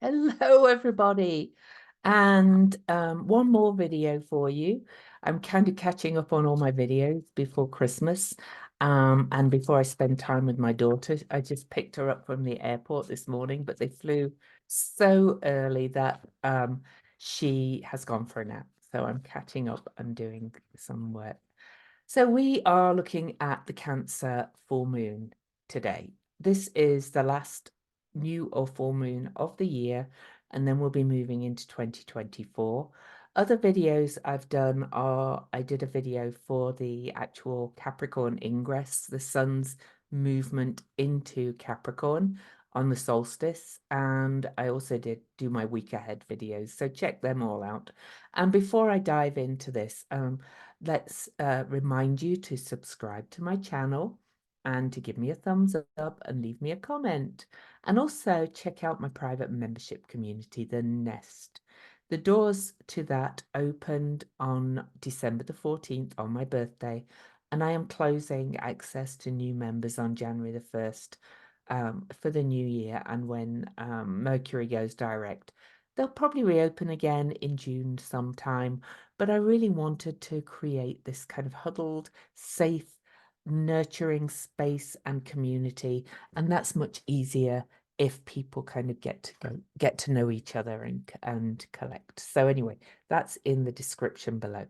Hello, everybody. And one more video for you. I'm kind of catching up on all my videos before Christmas. And before I spend time with my daughter, I just picked her up from the airport this morning, but they flew so early that she has gone for a nap. So I'm catching up and doing some work. So we are looking at the Cancer full moon today. This is the last new or full moon of the year, and then we'll be moving into 2024. Other videos I've done are, I did a video for the actual Capricorn ingress, the sun's movement into Capricorn on the solstice, and I also did do my week ahead videos, so check them all out. And before I dive into this, let's remind you to subscribe to my channel and to give me a thumbs up and leave me a comment. And also check out my private membership community, The Nest. The doors to that opened on December the 14th on my birthday, and I am closing access to new members on January the 1st for the new year. And when Mercury goes direct, they'll probably reopen again in June sometime. But I really wanted to create this kind of huddled, safe, nurturing space and community. And that's much easier if people kind of get to know each other and collect. So anyway, that's in the description below.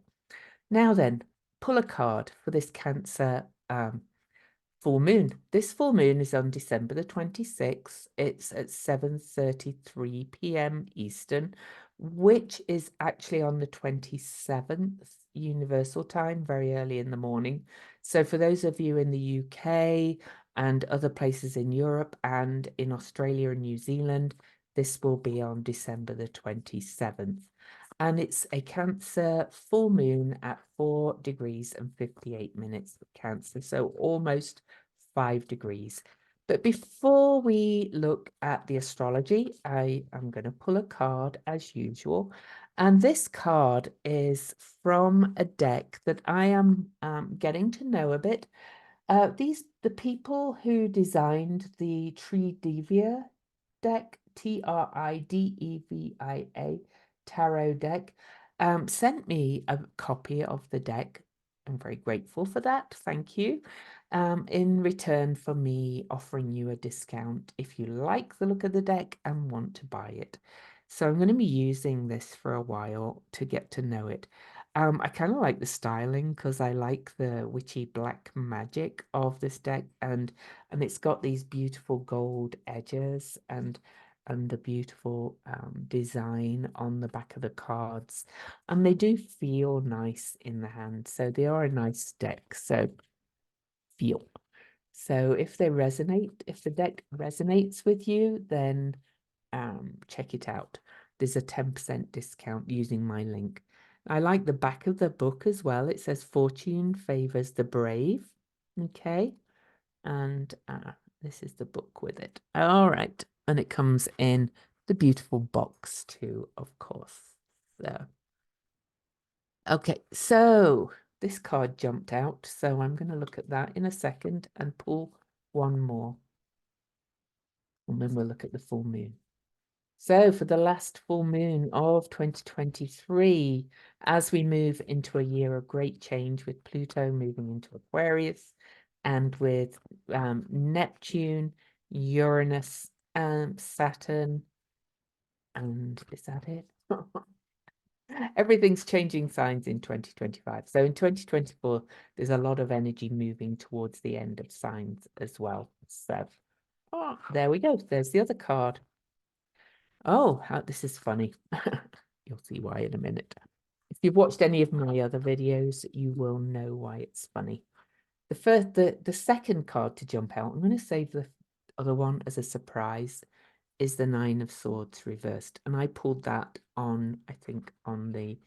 Now then, pull a card for this Cancer full moon. This full moon is on December the 26th. It's at 7:33 p.m. Eastern, which is actually on the 27th Universal Time, very early in the morning. So for those of you in the UK and other places in Europe and in Australia and New Zealand, this will be on December the 27th. And it's a Cancer full moon at 4 degrees and 58 minutes of Cancer, so almost 5 degrees. But before we look at the astrology, I am going to pull a card as usual. And this card is from a deck that I am getting to know a bit. The people who designed the Tridevia deck, Tridevia tarot deck, sent me a copy of the deck. I'm very grateful for that. Thank you. In return for me offering you a discount if you like the look of the deck and want to buy it. So I'm going to be using this for a while to get to know it. I kind of like the styling because I like the witchy black magic of this deck, and it's got these beautiful gold edges and the beautiful design on the back of the cards, and they do feel nice in the hand. So they are a nice deck. So feel. So if they resonate, if the deck resonates with you, then check it out. There's a 10% discount using my link. I like the back of the book as well. It says fortune favors the brave. Okay. And this is the book with it. All right. And it comes in the beautiful box too, of course. So, okay. So this card jumped out. So I'm going to look at that in a second and pull one more. And then we'll look at the full moon. So for the last full moon of 2023, as we move into a year of great change with Pluto moving into Aquarius and with Neptune, Uranus, Saturn, and is that it? Everything's changing signs in 2025. So in 2024, there's a lot of energy moving towards the end of signs as well. So there we go. There's the other card. Oh, this is funny. You'll see why in a minute. If you've watched any of my other videos, you will know why it's funny. The second card to jump out, I'm going to save the other one as a surprise, is the Nine of Swords reversed. And I pulled that on, I think, on the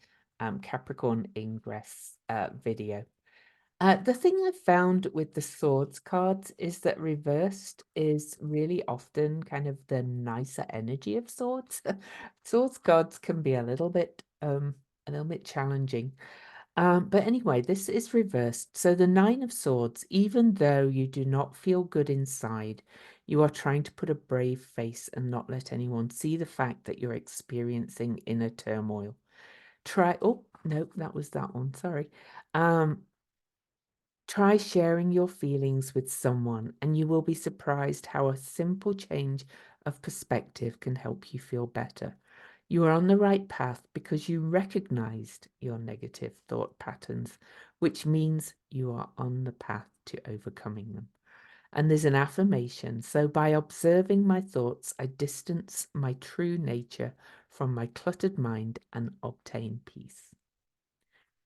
Capricorn Ingress video. The thing I've found with the swords cards is that reversed is really often kind of the nicer energy of swords. Swords cards can be a little bit challenging. But anyway, this is reversed. So the Nine of Swords, even though you do not feel good inside, You are trying to put a brave face and not let anyone see the fact that you're experiencing inner turmoil. Oh, no, that was that one. Sorry. Try sharing your feelings with someone, and you will be surprised how a simple change of perspective can help you feel better. You are on the right path because you recognized your negative thought patterns, which means you are on the path to overcoming them. And there's an affirmation. So by observing my thoughts, I distance my true nature from my cluttered mind and obtain peace.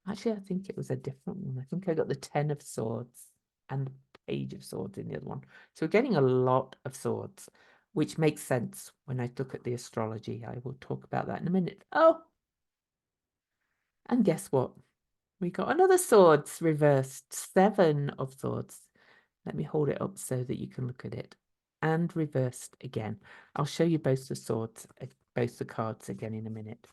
Actually, I think it was a different one. I think I got the 10 of Swords and the Page of Swords in the other one. So we're getting a lot of swords, which makes sense when I look at the astrology. I will talk about that in a minute. Oh, and guess what? We got another swords reversed, 7 of Swords. Let me hold it up so that you can look at it. And reversed again. I'll show you both the swords, both the cards again in a minute.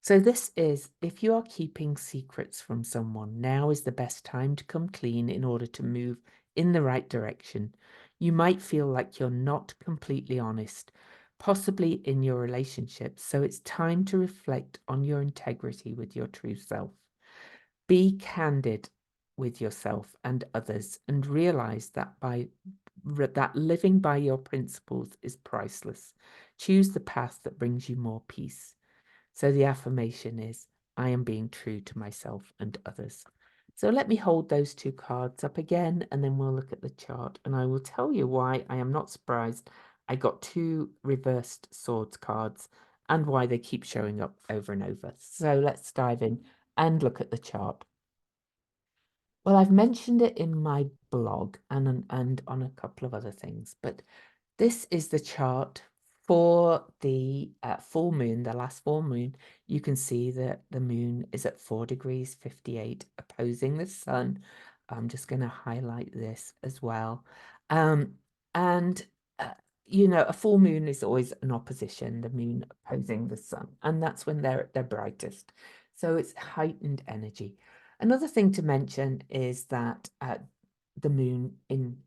So this is, if you are keeping secrets from someone, now is the best time to come clean in order to move in the right direction. You might feel like you're not completely honest, possibly in your relationship. So it's time to reflect on your integrity with your true self. Be candid with yourself and others and realize that that living by your principles is priceless. Choose the path that brings you more peace. So the affirmation is, I am being true to myself and others. So let me hold those 2 cards up again, and then we'll look at the chart, and I will tell you why I am not surprised I got 2 reversed swords cards and why they keep showing up over and over. So let's dive in and look at the chart. Well, I've mentioned it in my blog and on a couple of other things, but this is the chart for the full moon, the last full moon. You can see that the moon is at 4 degrees 58, opposing the sun. I'm just going to highlight this as well. And, you know, a full moon is always an opposition, the moon opposing the sun, and that's when they're at their brightest. So it's heightened energy. Another thing to mention is that the moon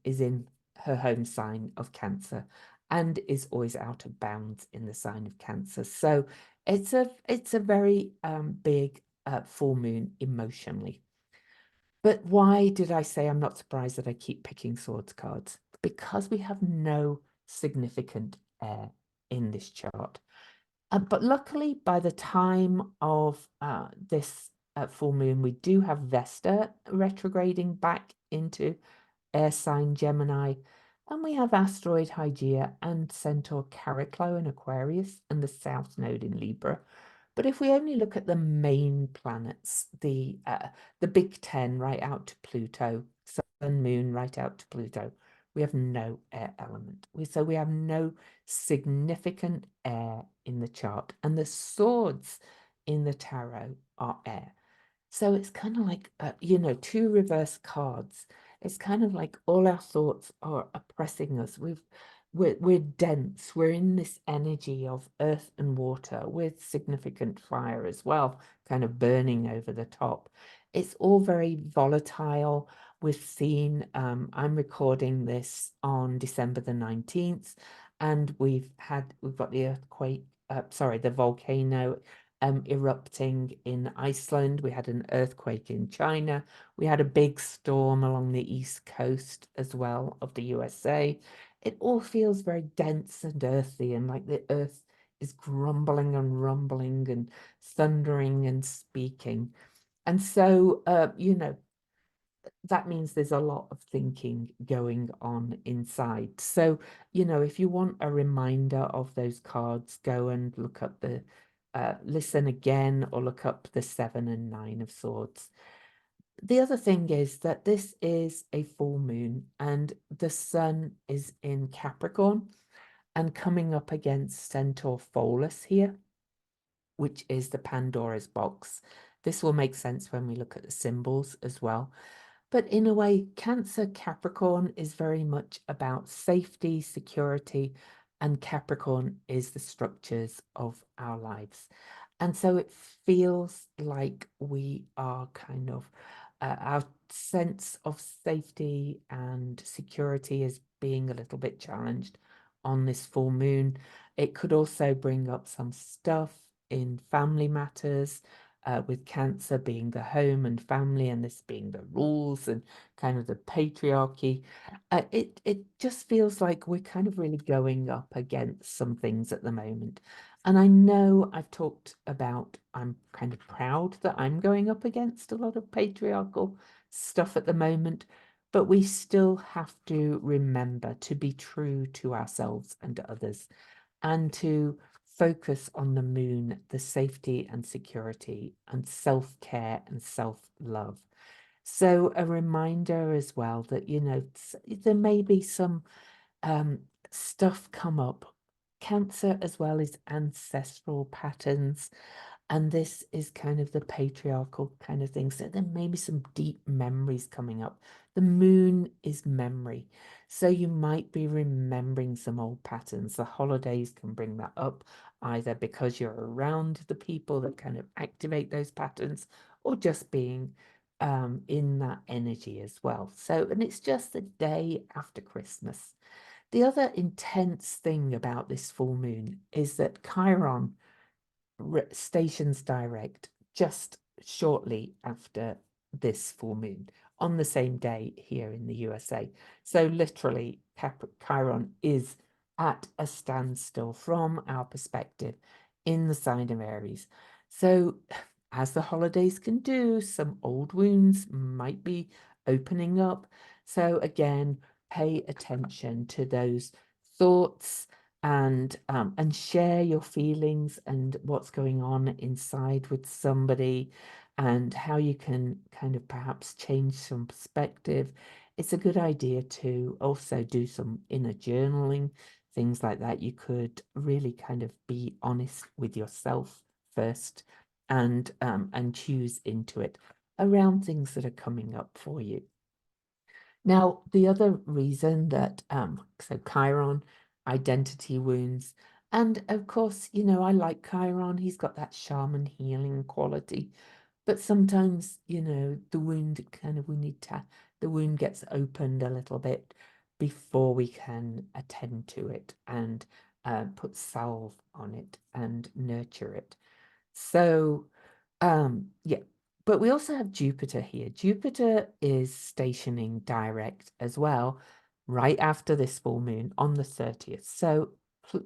is in her home sign of Cancer and is always out of bounds in the sign of Cancer. So it's a very big full moon emotionally. But why did I say I'm not surprised that I keep picking swords cards? Because we have no significant air in this chart. But luckily, by the time of this full moon, we do have Vesta retrograding back into air sign Gemini, and we have asteroid Hygeia and Centaur Chariklo in Aquarius and the South Node in Libra. But if we only look at the main planets, the Big Ten right out to Pluto, Sun, Moon right out to Pluto, we have no air element. So we have no significant air in the chart, and the swords in the tarot are air. So it's kind of like, you know, 2 reverse cards. It's kind of like all our thoughts are oppressing us. We're dense. We're in this energy of earth and water with significant fire as well, kind of burning over the top. It's all very volatile. We've seen, I'm recording this on December the 19th, and we've got the earthquake, the volcano erupting in Iceland. We had an earthquake in China. We had a big storm along the east coast as well of the USA. It all feels very dense and earthy, and like the earth is grumbling and rumbling and thundering and speaking. And so, you know, that means there's a lot of thinking going on inside. So, you know, if you want a reminder of those cards, go and look up the listen again or look up the 7 and 9 of Swords. The other thing is that this is a full moon and the sun is in Capricorn and coming up against Centaur Pholus here, which is the Pandora's box. This will make sense when we look at the symbols as well. But in a way, Cancer Capricorn is very much about safety, security, and Capricorn is the structures of our lives. And so it feels like we are kind of our sense of safety and security is being a little bit challenged on this full moon. It could also bring up some stuff in family matters, with Cancer being the home and family, and this being the rules and kind of the patriarchy. It just feels like we're kind of really going up against some things at the moment. And I know I've talked about, I'm kind of proud that I'm going up against a lot of patriarchal stuff at the moment, but we still have to remember to be true to ourselves and others, and to focus on the moon, the safety and security and self-care and self-love. So a reminder as well that, there may be some um, stuff come up. Cancer as well is ancestral patterns, and this is kind of the patriarchal kind of thing. So there may be some deep memories coming up. The moon is memory. So you might be remembering some old patterns. The holidays can bring that up, either because you're around the people that kind of activate those patterns, or just being in that energy as well. So, and it's just the day after Christmas. The other intense thing about this full moon is that Chiron stations direct just shortly after this full moon on the same day here in the USA. So literally, Chiron is at a standstill from our perspective in the sign of Aries. So, as the holidays can do, some old wounds might be opening up. So again, pay attention to those thoughts, and share your feelings and what's going on inside with somebody, and how you can kind of perhaps change some perspective. It's a good idea to also do some inner journaling, things like that. You could really kind of be honest with yourself first, and choose into it around things that are coming up for you. Now, the other reason that, so Chiron, identity wounds, and of course, I like Chiron. He's got that shaman healing quality, but sometimes, the wound kind of, the wound gets opened a little bit before we can attend to it and put salve on it and nurture it. So, yeah, but we also have Jupiter here. Jupiter is stationing direct as well, right after this full moon on the 30th. So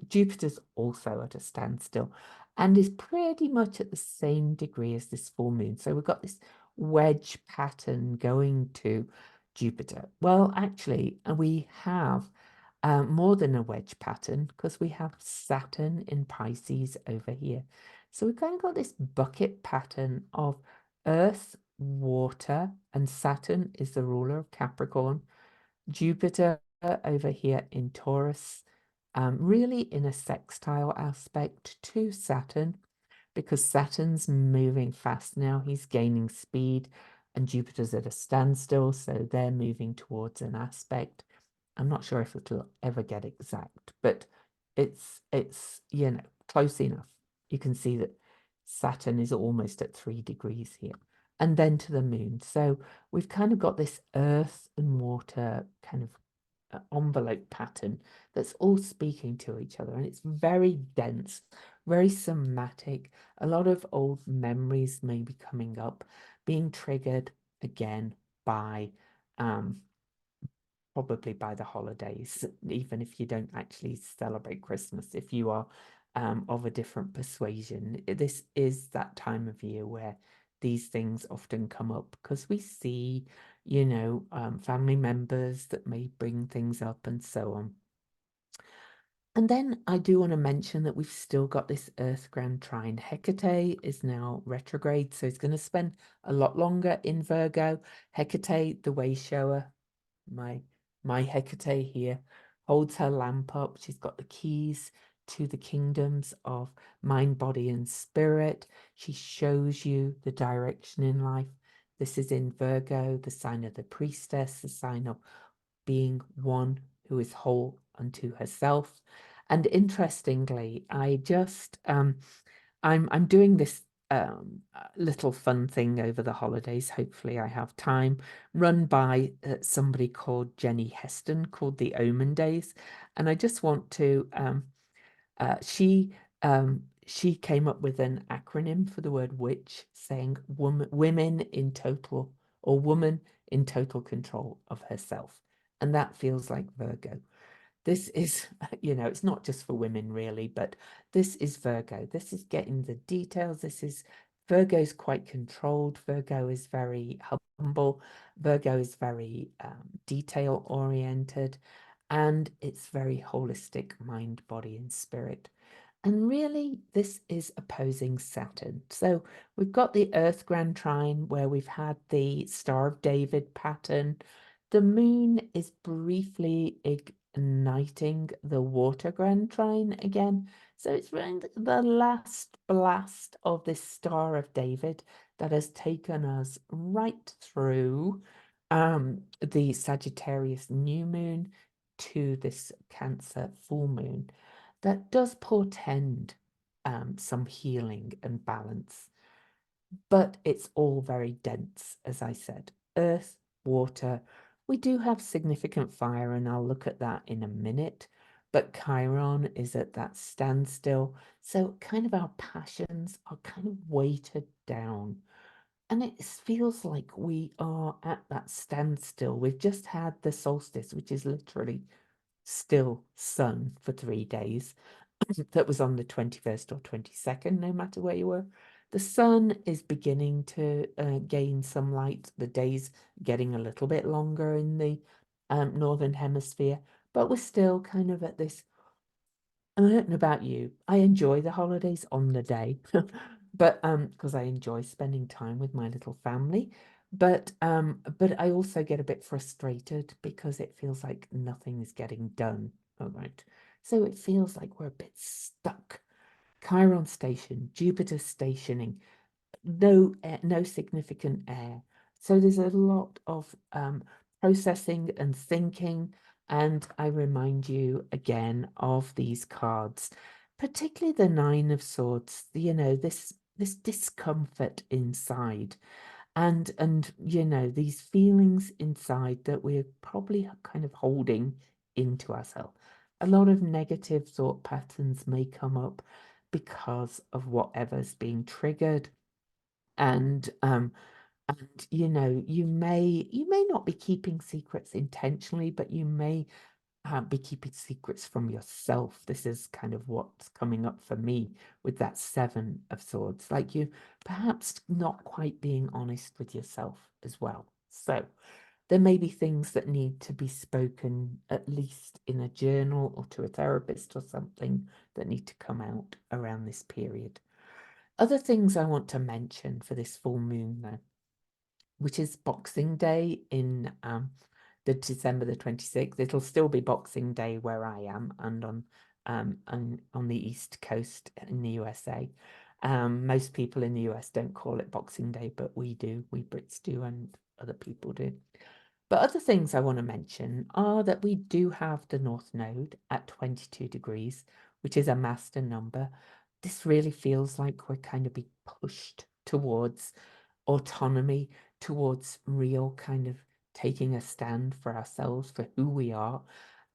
Jupiter's also at a standstill and is pretty much at the same degree as this full moon. So we've got this wedge pattern going to Jupiter. Well, actually, we have more than a wedge pattern, because we have Saturn in Pisces over here. So we've kind of got this bucket pattern of Earth, water, and Saturn is the ruler of Capricorn. Jupiter over here in Taurus, really in a sextile aspect to Saturn, because Saturn's moving fast now. He's gaining speed, and Jupiter's at a standstill, so they're moving towards an aspect. I'm not sure if it'll ever get exact, but it's close enough. You can see that Saturn is almost at 3 degrees here. And then to the moon. So we've kind of got this earth and water kind of envelope pattern that's all speaking to each other, and it's very dense, very somatic. A lot of old memories may be coming up, being triggered again by probably by the holidays, even if you don't actually celebrate Christmas. If you are of a different persuasion, this is that time of year where these things often come up, because we see, family members that may bring things up and so on. And then I do want to mention that we've still got this Earth Grand Trine. Hecate is now retrograde, so it's going to spend a lot longer in Virgo. Hecate, the way shower, my Hecate here, holds her lamp up. She's got the keys to the kingdoms of mind, body, and spirit. She shows you the direction in life. This is in Virgo, the sign of the priestess, the sign of being one who is whole unto herself. And interestingly, I'm doing this little fun thing over the holidays. Hopefully, I have time. Run by somebody called Jenny Heston, called the Omen Days, and I just want to. She came up with an acronym for the word witch, saying women in total, or woman in total control of herself, and that feels like Virgo. This is, it's not just for women really, but this is Virgo. This is getting the details. Virgo's quite controlled. Virgo is very humble. Virgo is very detail oriented, and it's very holistic mind, body, and spirit. And really, this is opposing Saturn. So we've got the Earth Grand Trine where we've had the Star of David pattern. The moon is briefly igniting the Water Grand Trine again. So it's really the last blast of this Star of David that has taken us right through the Sagittarius new moon to this Cancer full moon that does portend some healing and balance, but it's all very dense, as I said. Earth, water. We do have significant fire, and I'll look at that in a minute. But Chiron is at that standstill. So kind of our passions are kind of weighted down. And it feels like we are at that standstill. We've just had the solstice, which is literally still sun for 3 days. That was on the 21st or 22nd, no matter where you were. The sun is beginning to gain some light. The days getting a little bit longer in the northern hemisphere, but we're still kind of at this. I don't know about you. I enjoy the holidays on the day, but because I enjoy spending time with my little family. But I also get a bit frustrated because it feels like nothing is getting done. All right. So it feels like we're a bit stuck. Chiron station, Jupiter stationing, no significant air. So there's a lot of processing and thinking. And I remind you again of these cards, particularly the Nine of Swords, this discomfort inside and these feelings inside that we're probably kind of holding into ourselves. A lot of negative thought patterns may come up because of whatever's being triggered, and you may not be keeping secrets intentionally, but you may be keeping secrets from yourself. This is kind of what's coming up for me with that Seven of Swords, like you perhaps not quite being honest with yourself as well. So there may be things that need to be spoken, at least in a journal or to a therapist or something, that need to come out around this period. Other things I want to mention for this full moon, though, which is Boxing Day in the December the 26th. It'll still be Boxing Day where I am and on the East Coast in the USA. Most people in the US don't call it Boxing Day, but we do. We Brits do, and other people do. But other things I want to mention are that we do have the North Node at 22 degrees, which is a master number. This really feels like we're kind of being pushed towards autonomy, towards real kind of taking a stand for ourselves, for who we are.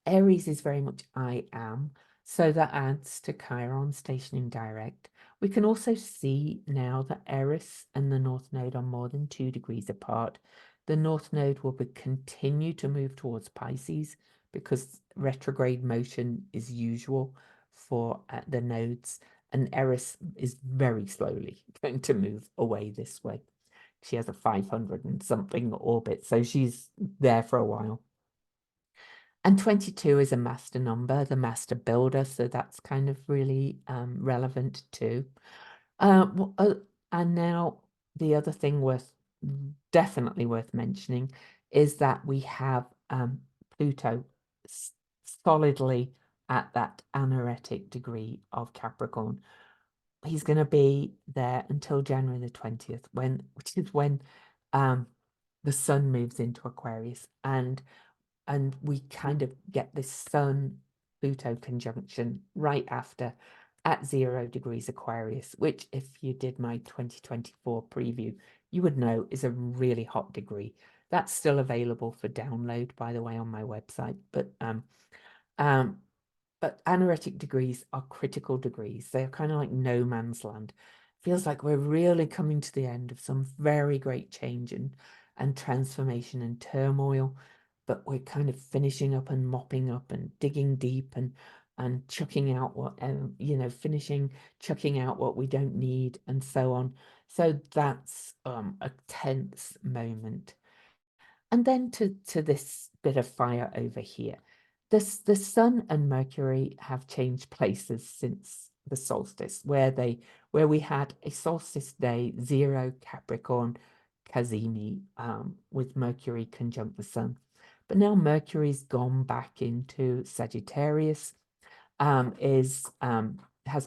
Aries is very much I am. So that adds to Chiron stationing direct. We can also see now that Eris and the North Node are more than 2 degrees apart. The North Node will continue to move towards Pisces because retrograde motion is usual for the nodes, and Eris is very slowly going to move away this way. She has a 500 and something orbit, so she's there for a while. And 22 is a master number, the master builder, so that's kind of really relevant too. And now the other thing definitely worth mentioning is that we have Pluto solidly at that anaretic degree of Capricorn. He's going to be there until January the 20th, which is when the sun moves into Aquarius, and we kind of get this Sun Pluto conjunction right after. at 0 degrees Aquarius, which if you did my 2024 preview, you would know is a really hot degree. That's still available for download, by the way, on my website. But anaretic degrees are critical degrees. They're kind of like no man's land. Feels like we're really coming to the end of some very great change and transformation and turmoil, but we're kind of finishing up and mopping up and digging deep and chucking out what chucking out what we don't need and so on. So that's a tense moment. And then to this bit of fire over here. The Sun and Mercury have changed places since the solstice, where we had a solstice day, 0 Capricorn Cazimi, with Mercury conjunct the Sun. But now Mercury's gone back into Sagittarius, has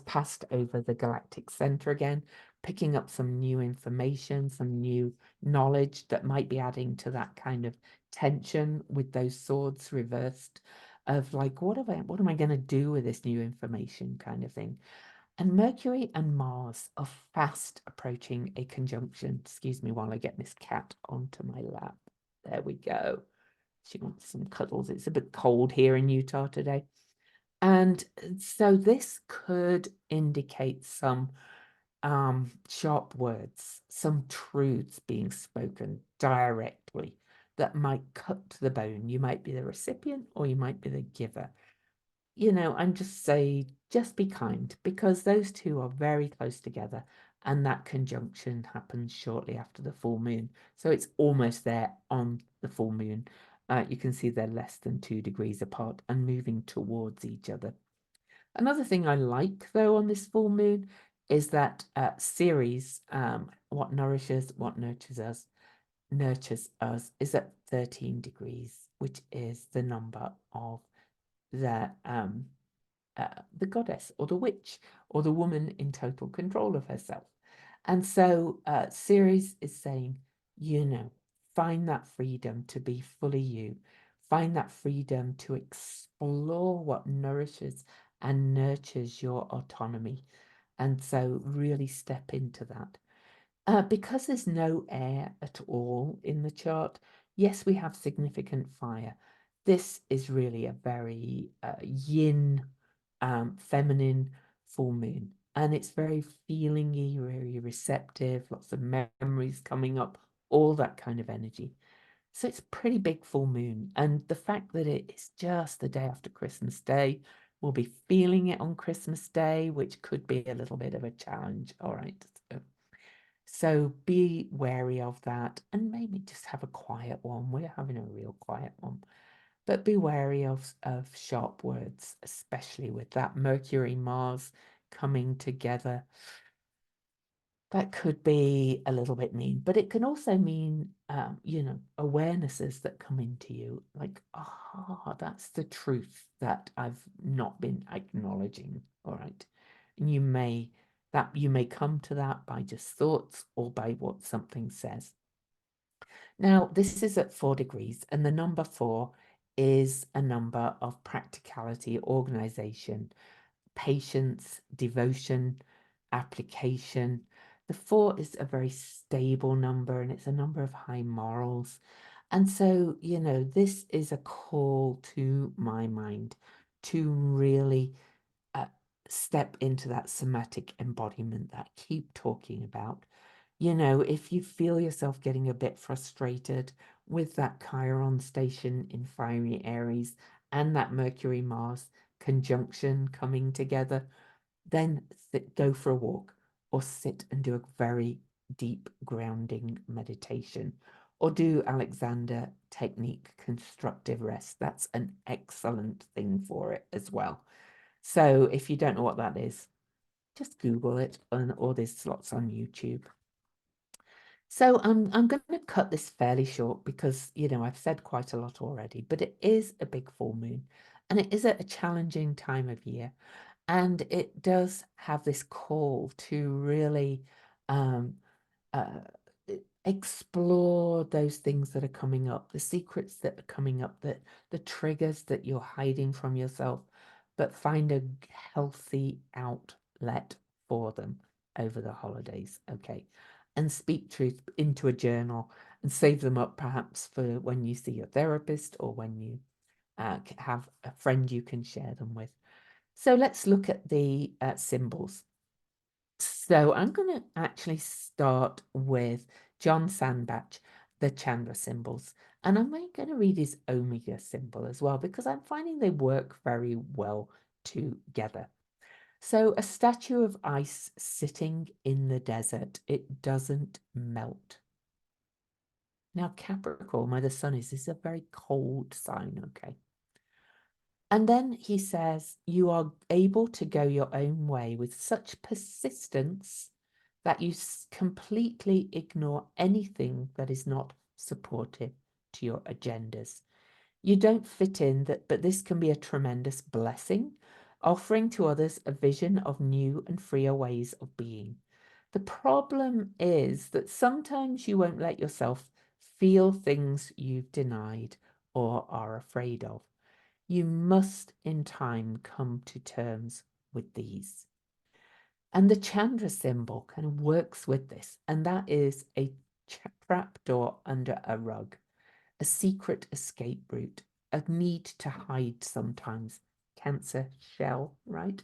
passed over the galactic center again, picking up some new information, some new knowledge that might be adding to that kind of tension with those swords reversed of like, what am I going to do with this new information kind of thing. And Mercury and Mars are fast approaching a conjunction. Excuse me while I get this cat onto my lap. There we go. She wants some cuddles. It's a bit cold here in Utah today. And so this could indicate some sharp words, some truths being spoken directly that might cut to the bone. You might be the recipient or you might be the giver. And just say, just be kind, because those two are very close together, and that conjunction happens shortly after the full moon. So it's almost there on the full moon. You can see they're less than 2 degrees apart and moving towards each other. Another thing I like, though, on this full moon is that Ceres, what nurtures us, is at 13 degrees, which is the number of the goddess or the witch or the woman in total control of herself. And so Ceres is saying, find that freedom to be fully you. Find that freedom to explore what nourishes and nurtures your autonomy. And so really step into that. Because there's no air at all in the chart, yes, we have significant fire. This is really a very yin, feminine full moon. And it's very feelingy, very receptive, lots of memories coming up, all that kind of energy. So it's a pretty big full moon. And the fact that it is just the day after Christmas Day, we'll be feeling it on Christmas Day, which could be a little bit of a challenge. All right. So be wary of that and maybe just have a quiet one. We're having a real quiet one. But be wary of sharp words, especially with that Mercury Mars coming together. That could be a little bit mean, but it can also mean, awarenesses that come into you, like, that's the truth that I've not been acknowledging. All right. And you may come to that by just thoughts or by what something says. Now, this is at 4 degrees, and the number 4 is a number of practicality, organization, patience, devotion, application. The 4 is a very stable number, and it's a number of high morals. And so, this is a call to my mind to really step into that somatic embodiment that I keep talking about. If you feel yourself getting a bit frustrated with that Chiron station in fiery Aries and that Mercury Mars conjunction coming together, then go for a walk or sit and do a very deep grounding meditation, or do Alexander technique constructive rest. That's an excellent thing for it as well. So if you don't know what that is, just Google it, or there's lots on YouTube. So I'm going to cut this fairly short because, I've said quite a lot already, but it is a big full moon and it is a challenging time of year. And it does have this call to really explore those things that are coming up, the secrets that are coming up, the triggers that you're hiding from yourself, but find a healthy out outlet for them over the holidays, okay? And speak truth into a journal and save them up perhaps for when you see your therapist or when you have a friend you can share them with. So let's look at the symbols. So I'm going to actually start with John Sandbach, the Chandra symbols. And I'm going to read his Omega symbol as well, because I'm finding they work very well together. So a statue of ice sitting in the desert, it doesn't melt. Now, Capricorn, where the sun is a very cold sign, okay? And then he says, you are able to go your own way with such persistence that you completely ignore anything that is not supportive to your agendas. You don't fit in, but this can be a tremendous blessing, offering to others a vision of new and freer ways of being. The problem is that sometimes you won't let yourself feel things you've denied or are afraid of. You must in time come to terms with these. And the Chandra symbol kind of works with this, and that is a trapdoor under a rug, a secret escape route, a need to hide sometimes, Cancer shell, right?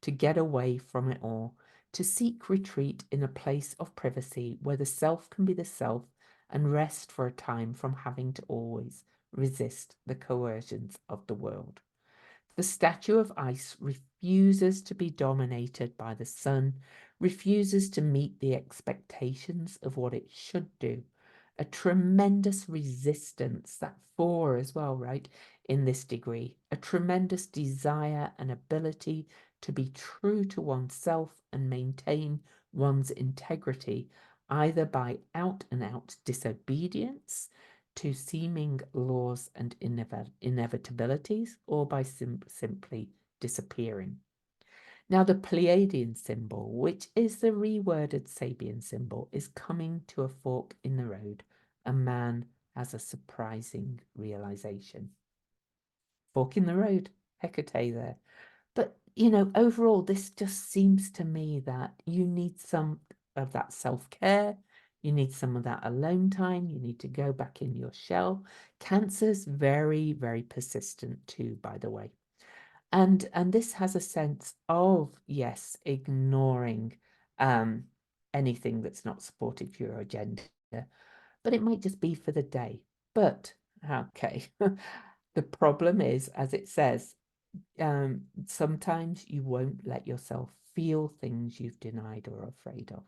To get away from it all, to seek retreat in a place of privacy where the self can be the self and rest for a time from having to always resist the coercions of the world. The statue of ice refuses to be dominated by the sun, refuses to meet the expectations of what it should do. A tremendous resistance, that four as well, right, in this degree. A tremendous desire and ability to be true to oneself and maintain one's integrity, either by out and out disobedience to seeming laws and inevitabilities, or by simply disappearing. Now, the Pleiadian symbol, which is the reworded Sabian symbol, is coming to a fork in the road. A man has a surprising realization. Fork in the road, Hekate there. But, overall, this just seems to me that you need some of that self-care. You need some of that alone time. You need to go back in your shell. Cancer's very, very persistent too, by the way. And this has a sense of, yes, ignoring anything that's not supportive to your agenda, but it might just be for the day. But, okay, the problem is, as it says, sometimes you won't let yourself feel things you've denied or are afraid of.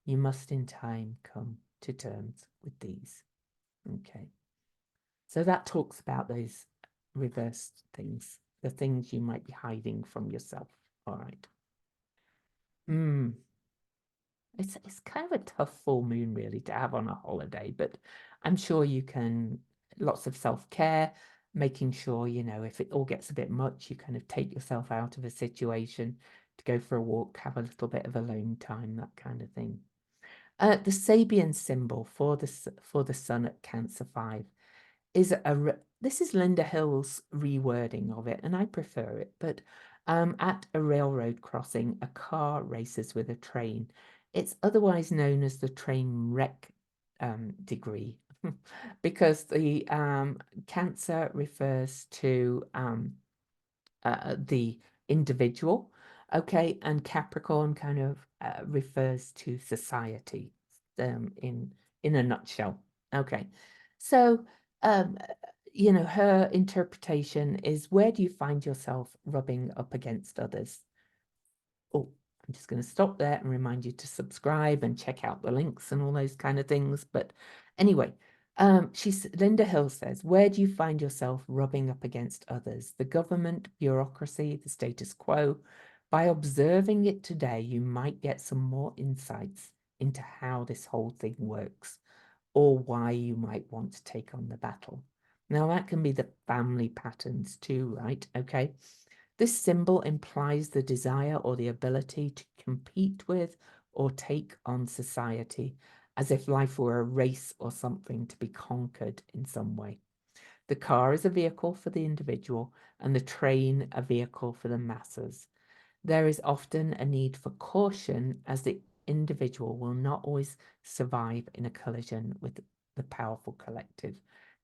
You must in time come to terms with these. Okay. So that talks about those reversed things, the things you might be hiding from yourself. All right. It's kind of a tough full moon really to have on a holiday, but I'm sure you can, lots of self-care, making sure, if it all gets a bit much, you kind of take yourself out of a situation to go for a walk, have a little bit of alone time, that kind of thing. The Sabian symbol for the sun at Cancer 5 is this is Linda Hill's rewording of it, and I prefer it, but at a railroad crossing, a car races with a train. It's otherwise known as the train wreck degree because the Cancer refers to the individual, okay, and Capricorn kind of refers to society in a nutshell. Okay, so her interpretation is, where do you find yourself rubbing up against others? Oh, I'm just going to stop there and remind you to subscribe and check out the links and all those kind of things. But anyway, Linda Hill says, where do you find yourself rubbing up against others? The government, bureaucracy, the status quo. By observing it today, you might get some more insights into how this whole thing works, or why you might want to take on the battle. Now, that can be the family patterns too, right? Okay. This symbol implies the desire or the ability to compete with or take on society, as if life were a race or something to be conquered in some way. The car is a vehicle for the individual and the train a vehicle for the masses. There is often a need for caution as the individual will not always survive in a collision with the powerful collective.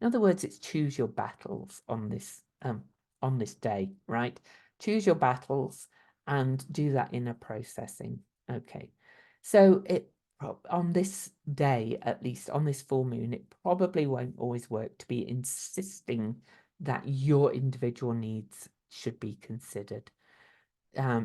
In other words, it's choose your battles on this day, right? Choose your battles and do that inner processing. Okay. So on this day, at least on this full moon, it probably won't always work to be insisting that your individual needs should be considered.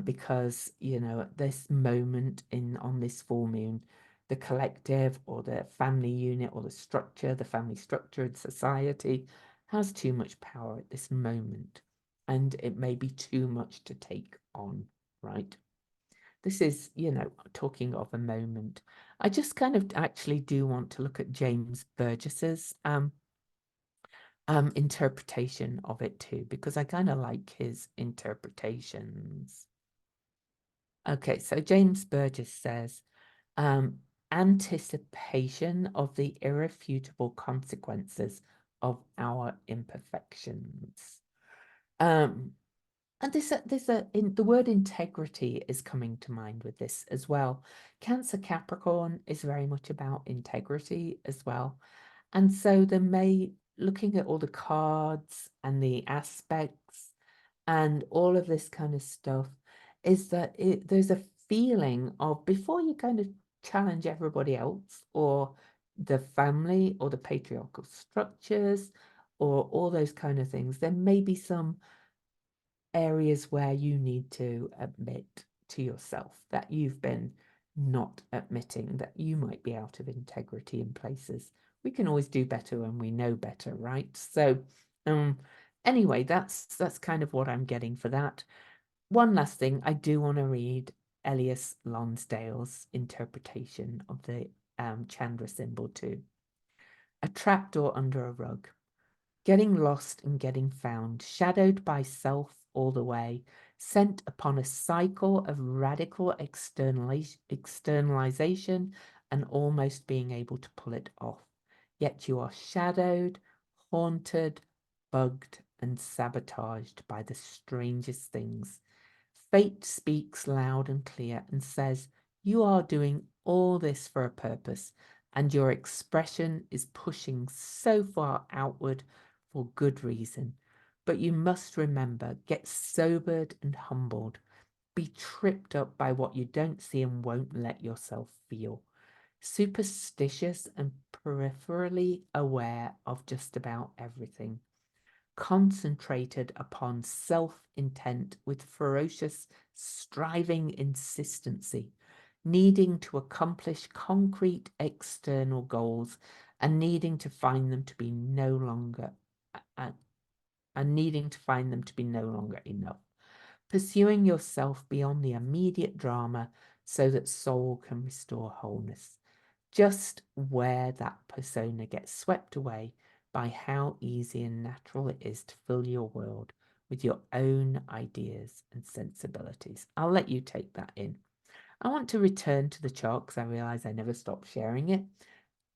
Because, you know, at this moment on this full moon, the collective or the family unit or the family structure in society has too much power at this moment, and it may be too much to take on, right? This is, you know, talking of a moment. I just kind of actually do want to look at James Burgess's interpretation of it too, because I kind of like his interpretations. Okay, so James Burgess says, anticipation of the irrefutable consequences of our imperfections. And the word integrity is coming to mind with this as well. Cancer Capricorn is very much about integrity as well. And so looking at all the cards and the aspects and all of this kind of stuff, is that there's a feeling of, before you kind of challenge everybody else or the family or the patriarchal structures or all those kind of things, there may be some areas where you need to admit to yourself that you've been not admitting, that you might be out of integrity in places. We can always do better when we know better, right? So anyway, that's kind of what I'm getting for that. One last thing, I do want to read Elias Lonsdale's interpretation of the Chandra symbol too. A trapdoor under a rug. Getting lost and getting found, shadowed by self all the way, sent upon a cycle of radical externalization and almost being able to pull it off. Yet you are shadowed, haunted, bugged, and sabotaged by the strangest things. Fate speaks loud and clear and says, you are doing all this for a purpose, and your expression is pushing so far outward for good reason. But you must remember, get sobered and humbled. Be tripped up by what you don't see and won't let yourself feel. Superstitious and peripherally aware of just about everything. Concentrated upon self-intent with ferocious, striving insistency, needing to accomplish concrete external goals and needing to find them to be no longer enough. Pursuing yourself beyond the immediate drama so that soul can restore wholeness. Just where that persona gets swept away by how easy and natural it is to fill your world with your own ideas and sensibilities. I'll let you take that in. I want to return to the chart because I realize I never stopped sharing it,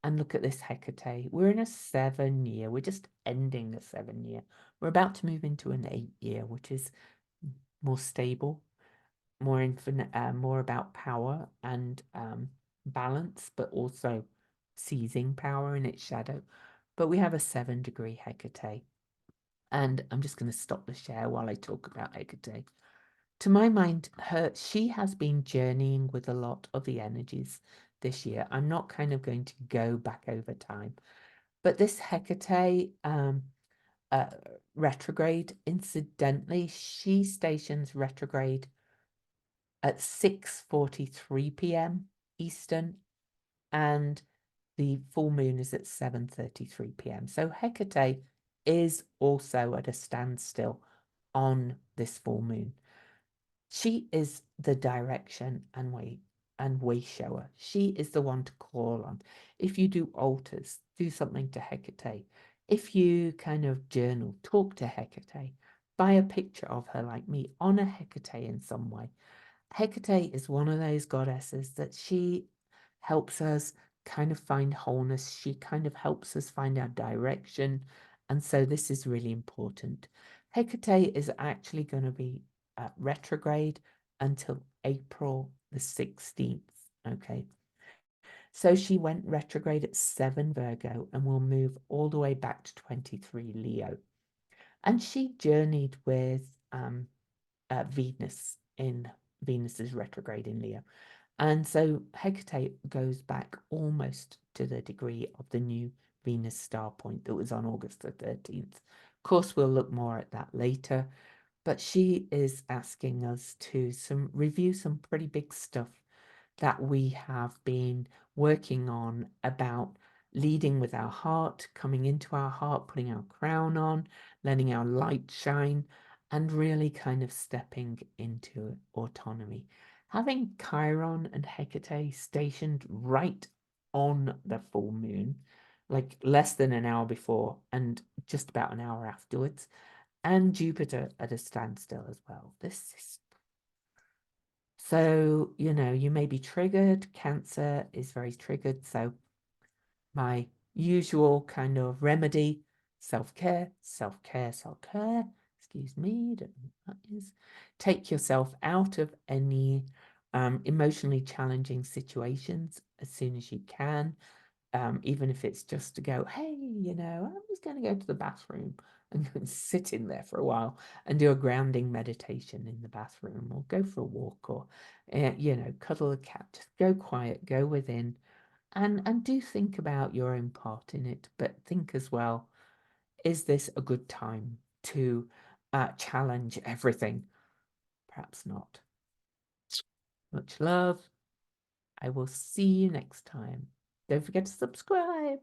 and look at this Hekate. We're in a 7-year. We're just ending a 7-year. We're about to move into an 8-year, which is more stable, more infinite, more about power and balance, but also seizing power in its shadow. But we have a 7-degree Hekate. And I'm just going to stop the share while I talk about Hekate. To my mind, she has been journeying with a lot of the energies this year. I'm not kind of going to go back over time. But this Hekate retrograde, incidentally, she stations retrograde at 6:43 p.m. Eastern, and the full moon is at 7:33 p.m. So Hekate is also at a standstill on this full moon. She is the direction and way shower. She is the one to call on. If you do altars, do something to Hekate. If you kind of journal, talk to Hekate. Buy a picture of her like me, honor Hekate in some way. Hecate is one of those goddesses that she helps us kind of find wholeness. She kind of helps us find our direction. And so this is really important. Hecate is actually going to be retrograde until April the 16th. Okay. So she went retrograde at 7 Virgo and will move all the way back to 23 Leo. And she journeyed with Venus in Venus's retrograde in Leo. And so Hekate goes back almost to the degree of the new Venus star point that was on August the 13th. Of course, we'll look more at that later, but she is asking us to review some pretty big stuff that we have been working on about leading with our heart, coming into our heart, putting our crown on, letting our light shine, and really kind of stepping into autonomy. Having Chiron and Hecate stationed right on the full moon, like less than an hour before and just about an hour afterwards, and Jupiter at a standstill as well. This is so, you know, you may be triggered. Cancer is very triggered. So my usual kind of remedy, self-care, self-care, self-care. Excuse me, don't know what that is. Take yourself out of any emotionally challenging situations as soon as you can. Even if it's just to go, hey, you know, I'm just going to go to the bathroom and sit in there for a while and do a grounding meditation in the bathroom, or go for a walk, or, you know, cuddle a cat. Just go quiet, go within, and do think about your own part in it. But think as well, is this a good time to challenge everything? Perhaps not. Much love. I will see you next time. Don't forget to subscribe.